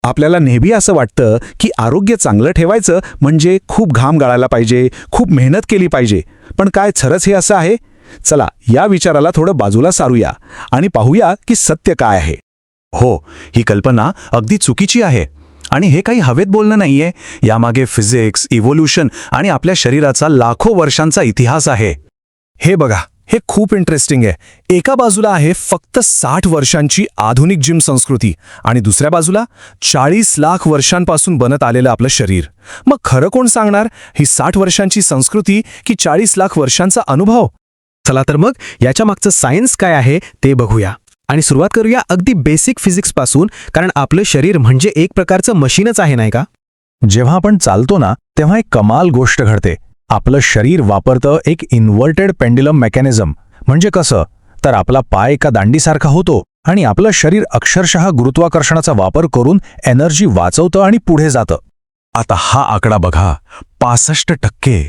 आपल्याला नेहमी असं वाटतं की आरोग्य चांगलं ठेवायचं म्हणजे खूप घाम गाळायला पाहिजे, खूप मेहनत केली पाहिजे. पण काय खरंच हे असं आहे? चला या विचाराला थोडं बाजूला सारूया आणि पाहूया की सत्य काय आहे. हो, ही कल्पना अगदी चुकीची आहे. आणि हे काही हवेत बोलणं नाहीये. यामागे फिजिक्स, इव्होल्यूशन आणि आपल्या शरीराचा लाखो वर्षांचा इतिहास आहे. हे बघा, हे खूप इंटरेस्टिंग आहे. एका बाजूला आहे फक्त 60 वर्षांची आधुनिक जिम संस्कृती आणि दुसऱ्या बाजूला 40 लाख वर्षांपासून बनत आलेलं आपलं शरीर. मग खरं कोण सांगणार, ही 60 वर्षांची संस्कृती की 40 लाख वर्षांचा अनुभव? चला तर मग याच्या मागचं सायन्स काय आहे ते बघूया. आणि सुरुवात करूया अगदी बेसिक फिजिक्सपासून, कारण आपलं शरीर म्हणजे एक प्रकारचं मशीनच आहे, नाही का? जेव्हा आपण चालतो ना, तेव्हा एक कमाल गोष्ट घडते. आपलं शरीर वापरतं एक इन्व्हर्टेड पेंड्युलम मेकॅनिझम. म्हणजे कसं, तर आपला पाय एका दांडीसारखा होतो आणि आपलं शरीर अक्षरशः गुरुत्वाकर्षणाचा वापर करून एनर्जी वाचवतं आणि पुढे जातं. आता हा आकडा बघा, 65%.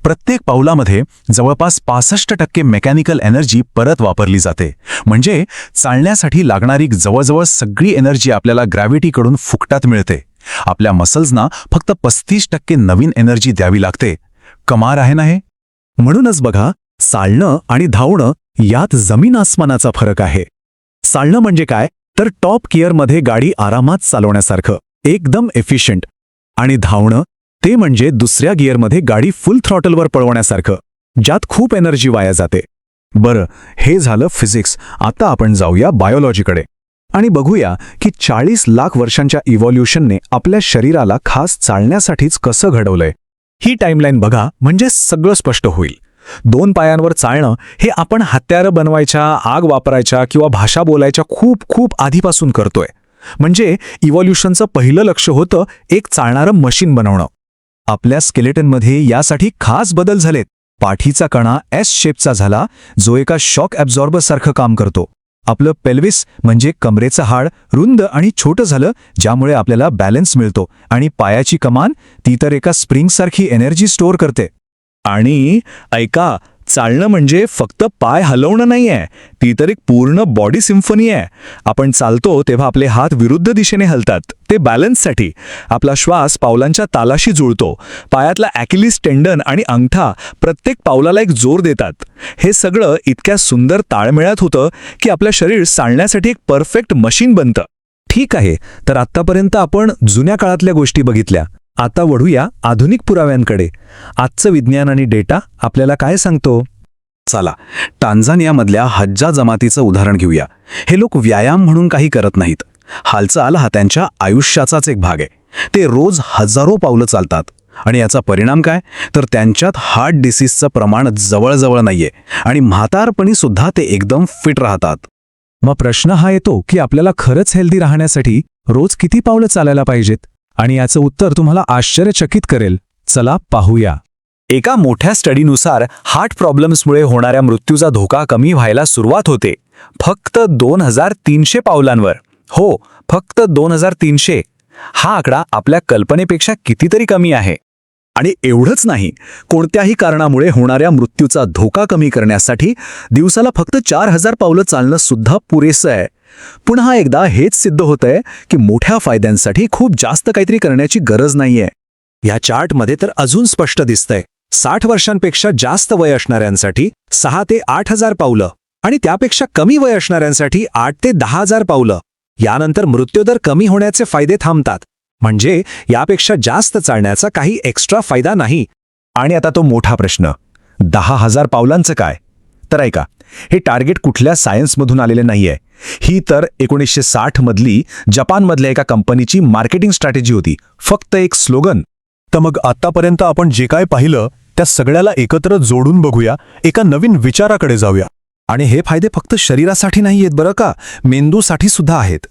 प्रत्येक पाऊलामध्ये जवळपास 65% मेकॅनिकल एनर्जी परत वापरली जाते. म्हणजे चालण्यासाठी लागणारी जवळजवळ सगळी एनर्जी आपल्याला ग्रॅव्हिटीकडून फुकटात मिळते. आपल्या मसल्सना फक्त 35% नवीन एनर्जी द्यावी लागते. कमाल आहे ना हे? म्हणूनच बघा, चालणं आणि धावणं यात जमीन आसमानाचा फरक आहे. चालणं म्हणजे काय, तर टॉप गिअरमध्ये गाडी आरामात चालवण्यासारखं, एकदम एफिशियंट. आणि धावणं ते म्हणजे दुसऱ्या गिअरमध्ये गाडी फुल थ्रॉटलवर पळवण्यासारखं, ज्यात खूप एनर्जी वाया जाते. बरं, हे झालं फिजिक्स. आता आपण जाऊया बायोलॉजीकडे आणि बघूया की 40 लाख वर्षांच्या इव्हॉल्यूशनने आपल्या शरीराला खास चालण्यासाठीच कसं घडवलंय. ही टाईमलाईन बघा, म्हणजे सगळं स्पष्ट होईल. 2 पायांवर चालणं हे आपण हत्यारं बनवायच्या, आग वापरायच्या किंवा भाषा बोलायच्या खूप खूप आधीपासून करतोय. म्हणजे इव्हॉल्यूशनचं पहिलं लक्ष होतं एक चालणारं मशीन बनवणं. आपल्या स्केलेटनमध्ये यासाठी खास बदल झालेत. पाठीचा कणा एस शेपचा झाला, जो एका शॉक ॲब्झॉर्बरसारखं काम करतो. आपलं पेल्विस म्हणजे कमरेचं हाड रुंद आणि छोटं झालं, ज्यामुळे आपल्याला बॅलन्स मिळतो. आणि पायाची कमान, ती तर एका स्प्रिंगसारखी एनर्जी स्टोअर करते. आणि ऐका, चालणं म्हणजे फक्त पाय हलवणं नाहीये, ती तर एक पूर्ण बॉडी सिम्फनी आहे. आपण चालतो तेव्हा आपले हात विरुद्ध दिशेने हलतात, ते बॅलन्ससाठी. आपला श्वास पावलांच्या तालाशी जुळतो. पायातला ॲकिलिस टेंडन आणि अंगठा प्रत्येक पावलाला एक जोर देतात. हे सगळं इतक्या सुंदर ताळमेळात होतं की आपलं शरीर चालण्यासाठी एक परफेक्ट मशीन बनतं. ठीक आहे, तर आत्तापर्यंत आपण जुन्या काळातल्या गोष्टी बघितल्या. आता वळूया आधुनिक पुराव्यांकडे. आजचं विज्ञान आणि डेटा आपल्याला काय सांगतो? चला, टांझानियामधल्या हज्जा जमातीचं उदाहरण घेऊया. हे लोक व्यायाम म्हणून काही करत नाहीत. हालचाल हा त्यांच्या आयुष्याचाच एक भाग आहे. ते रोज हजारो पावलं चालतात. आणि याचा परिणाम काय, तर त्यांच्यात हार्ट डिसीजचं प्रमाण जवळजवळ नाहीये आणि म्हातारपणी सुद्धा ते एकदम फिट राहतात. मग प्रश्न हा येतो की आपल्याला खरंच हेल्दी राहण्यासाठी रोज किती पावलं चालायला पाहिजेत? आणि याचं उत्तर तुम्हाला आश्चर्यचकित करेल. चला पाहूया. एका मोठ्या स्टडीनुसार हार्ट प्रॉब्लेम्समुळे होणाऱ्या मृत्यूचा धोका कमी व्हायला सुरुवात होते फक्त 2300 पावलांवर. हो, फक्त 2300. हा आकडा आपल्या कल्पनेपेक्षा कितीतरी कमी आहे. आणि एवढंच नाही, कोणत्याही कारणामुळे होणाऱ्या मृत्यूचा धोका कमी करण्यासाठी दिवसाला फक्त 4000 पावलं चालणं सुद्धा पुरेसं आहे. पुन्हा एकदा हेच सिद्ध होतंय की मोठ्या फायद्यांसाठी खूप जास्त काहीतरी करण्याची गरज नाहीये. या चार्टमध्ये तर अजून स्पष्ट दिसतंय. 60 वर्षांपेक्षा जास्त वय असणाऱ्यांसाठी 6 ते 8000 पावलं आणि त्यापेक्षा कमी वय असणाऱ्यांसाठी 8 ते 10000 पावलं. यानंतर मृत्यूदर कमी होण्याचे फायदे थांबतात. म्हणजे यापेक्षा जास्त चालण्याचा काही एक्स्ट्रा फायदा नाही. आणि आता तो मोठा प्रश्न, 10,000 पावलांचं काय? तर ऐका, हे टार्गेट कुठल्या सायन्समधून आलेले नाहीये. ही तर 1960 मधली जपानमधल्या एका कंपनीची मार्केटिंग स्ट्रॅटेजी होती. फक्त एक स्लोगन. तर मग आतापर्यंत आपण जे काय पाहिलं त्या सगळ्याला एकत्र जोडून बघूया, एका नवीन विचाराकडे जाऊया. आणि हे फायदे फक्त शरीरासाठी नाही आहेत बरं का, मेंदूसाठी सुद्धा आहेत.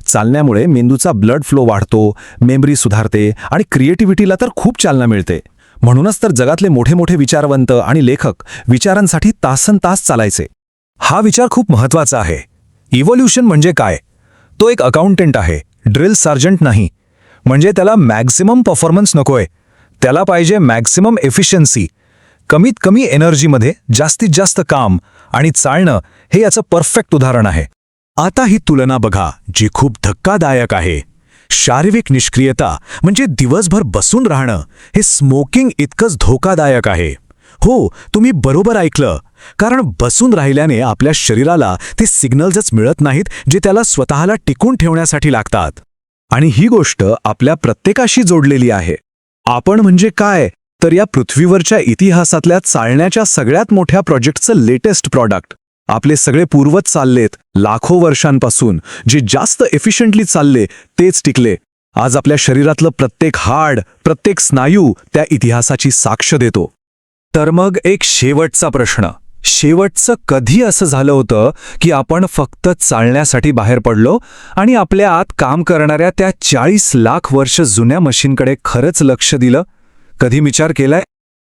चालण्यामुळे मेंदूचा ब्लड फ्लो वाढतो, मेमरी सुधारते आणि क्रिएटिव्हिटीला तर खूप चालना मिळते. म्हणूनच तर जगातले मोठे मोठे विचारवंत आणि लेखक विचारांसाठी तासनतास चालायचे. हा विचार खूप महत्त्वाचा आहे. इव्होल्यूशन म्हणजे काय? तो एक अकाउंटंट आहे, ड्रिल सार्जंट नाही. म्हणजे त्याला मॅक्सिमम परफॉर्मन्स नकोय, त्याला पाहिजे मॅक्सिमम एफिशियन्सी. कमीत कमी एनर्जीमध्ये जास्तीत जास्त काम. आणि चालणं हे याचं परफेक्ट उदाहरण आहे. आता ही तुलना बघा, जी खूप धक्कादायक आहे. शारीरिक निष्क्रियता म्हणजे दिवसभर बसून राहणं हे स्मोकिंग इतकंच धोकादायक आहे. हो, तुम्ही बरोबर ऐकलं. कारण बसून राहिल्याने आपल्या शरीराला ते सिग्नल्सच मिळत नाहीत जे त्याला स्वतःला टिकून ठेवण्यासाठी लागतात. आणि ही गोष्ट आपल्या प्रत्येकाशी जोडलेली आहे. आपण म्हणजे काय तर या पृथ्वीवरच्या इतिहासातल्या चालण्याच्या सगळ्यात मोठ्या प्रोजेक्टचं लेटेस्ट प्रॉडक्ट. आपले सगळे पूर्वज चाललेत लाखो वर्षांपासून. जे जास्त एफिशियंटली चालले तेच टिकले. आज आपल्या शरीरातलं प्रत्येक हाड, प्रत्येक स्नायू त्या इतिहासाची साक्ष देतो. तर मग एक शेवटचा प्रश्न. शेवटचं कधी असं झालं होतं की आपण फक्त चालण्यासाठी बाहेर पडलो आणि आपल्या आत काम करणाऱ्या त्या 40 लाख वर्ष जुन्या मशीनकडे खरंच लक्ष दिलं? कधी विचार केलाय